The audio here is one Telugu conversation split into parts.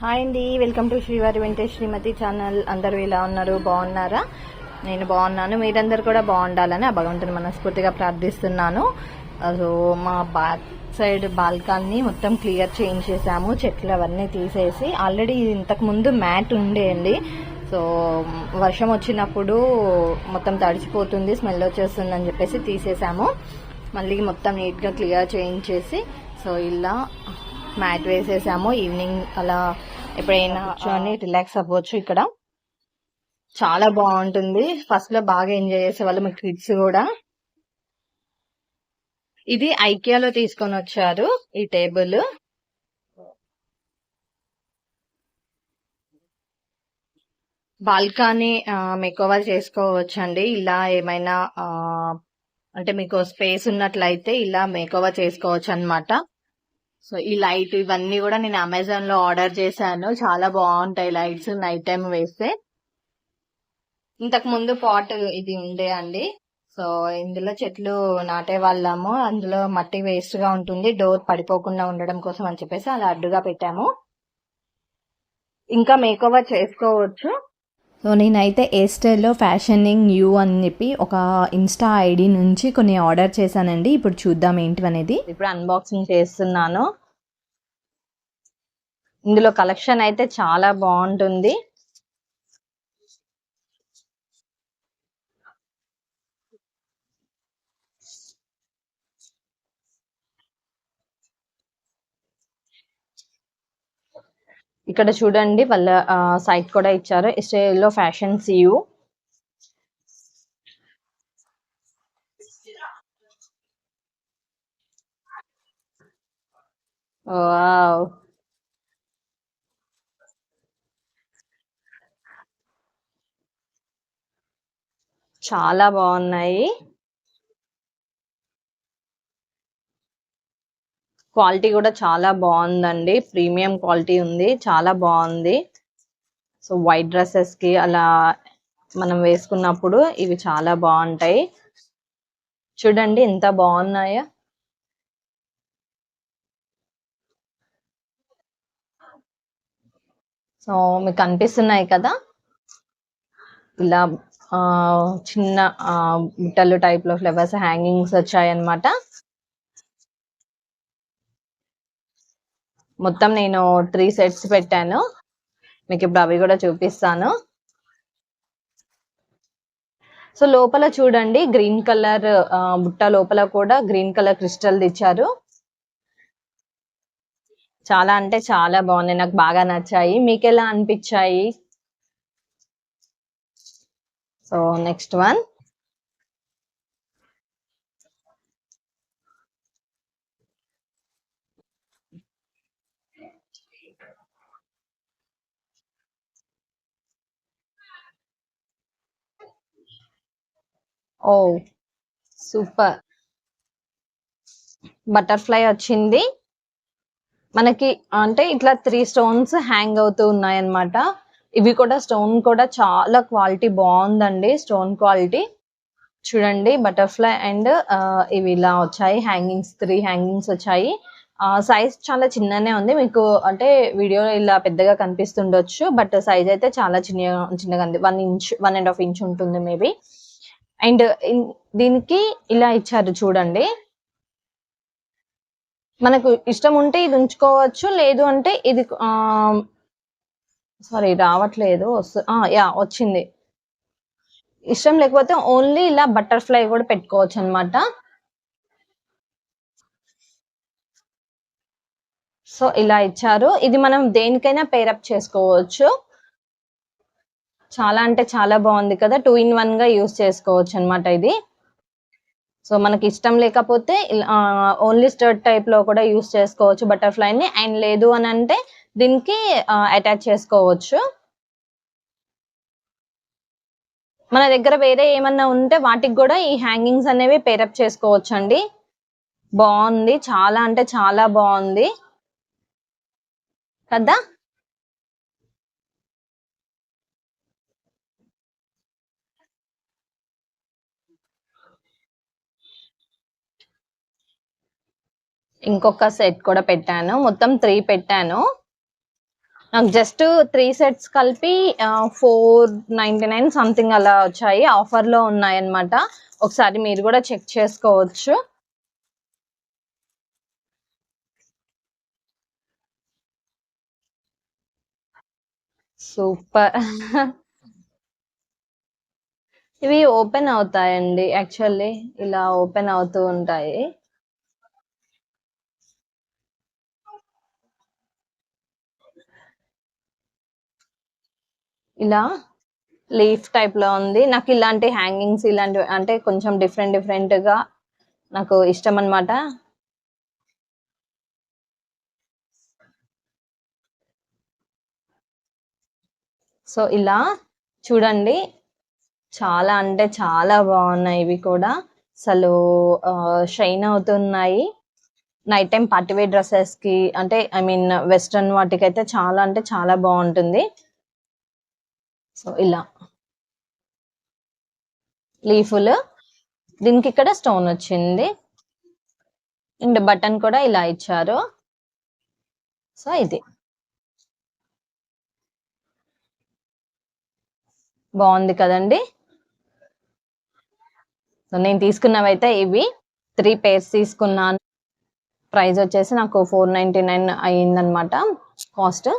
హాయ్ అండి, వెల్కమ్ టు శ్రీవారి వెంకటేష్ శ్రీమతి ఛానల్. అందరూ ఎలా ఉన్నారు? బాగున్నారా? నేను బాగున్నాను. మీరందరూ కూడా బాగుండాలని ఆ భగవంతుని మనస్ఫూర్తిగా ప్రార్థిస్తున్నాను. సో మా బ్యాక్ సైడ్ బాల్కనీ మొత్తం క్లియర్ చేయించేసాము, చెట్లు అవన్నీ తీసేసి. ఆల్రెడీ ఇంతకు ముందు మ్యాట్ ఉండేయండి. సో వర్షం వచ్చినప్పుడు మొత్తం తడిచిపోతుంది, స్మెల్ వచ్చేస్తుంది అని చెప్పేసి తీసేసాము. మళ్ళీ మొత్తం నీట్గా క్లియర్ చేయించేసి సో ఇలా మ్యాట్ వేసేసాము. ఈవినింగ్ అలా ఎప్పుడైనా కూర్చొని రిలాక్స్ అవ్వచ్చు. ఇక్కడ చాలా బాగుంటుంది. ఫస్ట్ లో బాగా ఎంజాయ్ చేసేవాళ్ళు మీ కిడ్స్ కూడా. ఇది ఐకియాలో తీసుకొని వచ్చారు ఈ టేబుల్. బాల్కనీ మేకోవర్ చేసుకోవచ్చండి. ఇలా ఏమైనా అంటే మీకు స్పేస్ ఉన్నట్లయితే ఇలా మేకోవర్ చేసుకోవచ్చు అన్నమాట. సో ఈ లైట్ ఇవన్నీ కూడా నేను అమెజాన్ లో ఆర్డర్ చేశాను. చాలా బాగుంటాయి లైట్స్ నైట్ టైం వేస్తే. ఇంతకు ముందు పాట్ ఇది ఉండే అండి. సో ఇందులో చెట్లు నాటే వాళ్ళము. అందులో మట్టి వేస్ట్ గా ఉంటుంది, డోర్ పడిపోకుండా ఉండడం కోసం అని చెప్పేసి అలా అడ్డుగా పెట్టాము. ఇంకా మేకోవర్ చేసుకోవచ్చు. సో నేనైతే ఎస్టైల్లో ఫ్యాషనింగ్ యూ అని చెప్పి ఒక ఇన్స్టా ఐడి నుంచి కొన్ని ఆర్డర్ చేశానండి. ఇప్పుడు చూద్దాం ఏంటి అనేది. ఇప్పుడు అన్బాక్సింగ్ చేస్తున్నాను. ఇందులో కలెక్షన్ అయితే చాలా బాగుంటుంది. ఇక్కడ చూడండి, వాళ్ళ సైట్ కూడా ఇచ్చారు, ఎస్టైల్లో ఫ్యాషన్ యూ. వావ్, చాలా బాగున్నాయి. క్వాలిటీ కూడా చాలా బాగుందండి, ప్రీమియం క్వాలిటీ ఉంది, చాలా బాగుంది. సో వైట్ డ్రెస్సెస్ కి అలా మనం వేసుకున్నప్పుడు ఇవి చాలా బాగుంటాయి. చూడండి ఎంత బాగున్నాయో. సో మీకు కనిపిస్తున్నాయి కదా, ఇలా చిన్న బుట్టలు టైప్ లో ఫ్లవర్స్ హ్యాంగింగ్స్ వచ్చాయి అన్నమాట. మొత్తం నేను 3 సెట్స్ పెట్టాను. మీకు ఇప్పుడు అవి కూడా చూపిస్తాను. సో లోపల చూడండి, గ్రీన్ కలర్ బుట్ట లోపల కూడా గ్రీన్ కలర్ క్రిస్టల్ ఇచ్చారు. చాలా అంటే చాలా బాగున్నాయి, నాకు బాగా నచ్చాయి. మీకు ఎలా అనిపించాయి? So next one. Oh super, butterfly వచ్చింది మనకి. అంటే ఇట్లా 3 స్టోన్స్ హ్యాంగ్ అవుతూ ఉన్నాయి అన్నమాట. ఇవి కూడా స్టోన్ కూడా చాలా క్వాలిటీ బాగుందండి, స్టోన్ క్వాలిటీ. చూడండి బటర్ఫ్లై అండ్ ఇవి ఇలా వచ్చాయి హ్యాంగింగ్స్, 3 హ్యాంగింగ్స్ వచ్చాయి. సైజ్ చాలా చిన్ననే ఉంది మీకు, అంటే వీడియో ఇలా పెద్దగా కనిపిస్తుండొచ్చు, బట్ సైజ్ అయితే చాలా చిన్నగా ఉంది. 1 ఇంచ్ 1.5 ఇంచ్ ఉంటుంది మేబీ. అండ్ దీనికి ఇలా ఇచ్చారు చూడండి. మనకు ఇష్టం ఉంటే ఇది ఉంచుకోవచ్చు, లేదు అంటే ఇది సారీ రావట్లేదు, యా వచ్చింది. ఇష్టం లేకపోతే ఓన్లీ ఇలా బటర్ఫ్లై కూడా పెట్టుకోవచ్చు అనమాట. సో ఇలా ఇచ్చారు. ఇది మనం దేనికైనా పేరప్ చేసుకోవచ్చు. చాలా అంటే చాలా బాగుంది కదా, 2 in 1 గా యూస్ చేసుకోవచ్చు అనమాట ఇది. సో మనకి ఇష్టం లేకపోతే ఓన్లీ స్టర్ట్ టైప్ లో కూడా యూస్ చేసుకోవచ్చు బటర్ఫ్లైని. అండ్ లేదు అని అంటే దీనికి అటాచ్ చేసుకోవచ్చు. మన దగ్గర వేరే ఏమన్నా ఉంటే వాటికి కూడా ఈ హ్యాంగింగ్స్ అనేవి పేరప్ చేసుకోవచ్చు అండి. బాగుంది, చాలా అంటే చాలా బాగుంది కదా. ఇంకొక సెట్ కూడా పెట్టాను, మొత్తం 3 పెట్టాను. నాకు జస్ట్ 3 సెట్స్ కలిపి 499 సంథింగ్ అలా వచ్చాయి. ఆఫర్లో ఉన్నాయన్నమాట. ఒకసారి మీరు కూడా చెక్ చేసుకోవచ్చు. సూపర్. ఇవి ఓపెన్ అవుతాయండి యాక్చువల్లీ, ఇలా ఓపెన్ అవుతూ ఉంటాయి. ఇలా లీఫ్ టైప్ లో ఉంది. నాకు ఇలాంటి హ్యాంగింగ్స్ ఇలాంటివి అంటే కొంచెం డిఫరెంట్ డిఫరెంట్ గా నాకు ఇష్టం అన్నమాట. సో ఇలా చూడండి, చాలా అంటే చాలా బాగున్నాయి ఇవి కూడా. అసలు షైన్ అవుతున్నాయి. నైట్ టైం పార్టీవేర్ డ్రెస్సెస్ కి, అంటే ఐ మీన్ వెస్ట్రన్ వాటికి అయితే చాలా అంటే చాలా బాగుంటుంది. సో ఇలా లీఫుల్, దీనికి ఇక్కడ స్టోన్ వచ్చింది అండ్ బటన్ కూడా ఇలా ఇచ్చారు. సో ఇది బాగుంది కదండి. సో నేను తీసుకున్నవైతే ఇవి 3 pairs తీసుకున్నాను. ప్రైస్ వచ్చేసి నాకు 499 అయ్యిందనమాట కాస్ట్.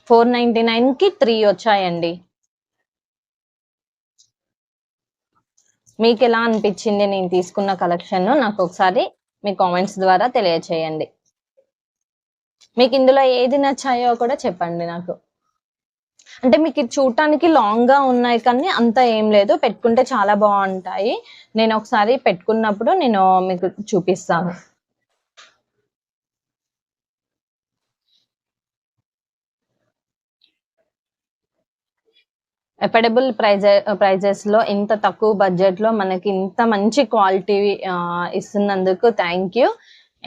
499కి 3 వచ్చాయండి. మీకు ఎలా అనిపించింది నేను తీసుకున్న కలెక్షన్ నాకు ఒకసారి మీ కామెంట్స్ ద్వారా తెలియచేయండి. మీకు ఇందులో ఏది నచ్చాయో కూడా చెప్పండి నాకు. అంటే మీకు ఇది చూడటానికి లాంగ్ గా ఉన్నాయి కానీ అంత ఏం లేదు, పెట్టుకుంటే చాలా బాగుంటాయి. నేను ఒకసారి పెట్టుకున్నప్పుడు నేను మీకు చూపిస్తాను. ఎఫర్డబుల్ ప్రైజెస్ లో ఇంత తక్కువ బడ్జెట్ లో మనకి ఇంత మంచి క్వాలిటీ ఇస్తున్నందుకు థ్యాంక్ యూ.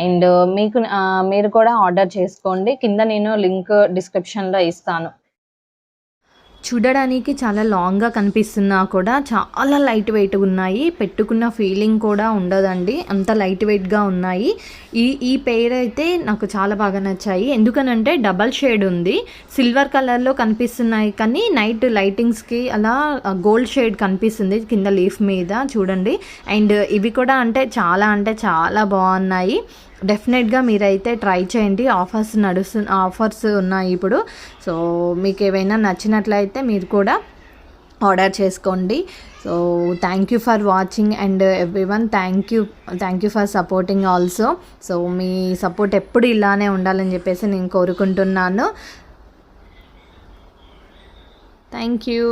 అండ్ మీకు మీరు కూడా ఆర్డర్ చేసుకోండి. కింద నేను లింక్ డిస్క్రిప్షన్ లో ఇస్తాను. చూడడానికి చాలా లాంగ్గా కనిపిస్తున్నా కూడా చాలా లైట్ వెయిట్ ఉన్నాయి. పెట్టుకున్న ఫీలింగ్ కూడా ఉండదండి, అంత లైట్ వెయిట్గా ఉన్నాయి. ఈ పెయిర్ అయితే నాకు చాలా బాగా నచ్చాయి. ఎందుకనంటే డబల్ షేడ్ ఉంది, సిల్వర్ కలర్లో కనిపిస్తున్నాయి కానీ నైట్ లైటింగ్స్కి అలా గోల్డ్ షేడ్ కనిపిస్తుంది కింద లీఫ్ మీద చూడండి. అండ్ ఇవి కూడా అంటే చాలా బాగున్నాయి. డెఫినెట్గా మీరైతే ట్రై చేయండి. ఆఫర్స్ ఉన్నాయి ఇప్పుడు. సో మీకు ఏవైనా నచ్చినట్లయితే మీరు కూడా ఆర్డర్ చేసుకోండి. So thank you for watching and everyone. Thank you for supporting also. So me support ఎప్పుడు ఇలానే ఉండాలని చెప్పేసి నేను కోరుకుంటున్నాను. Thank you.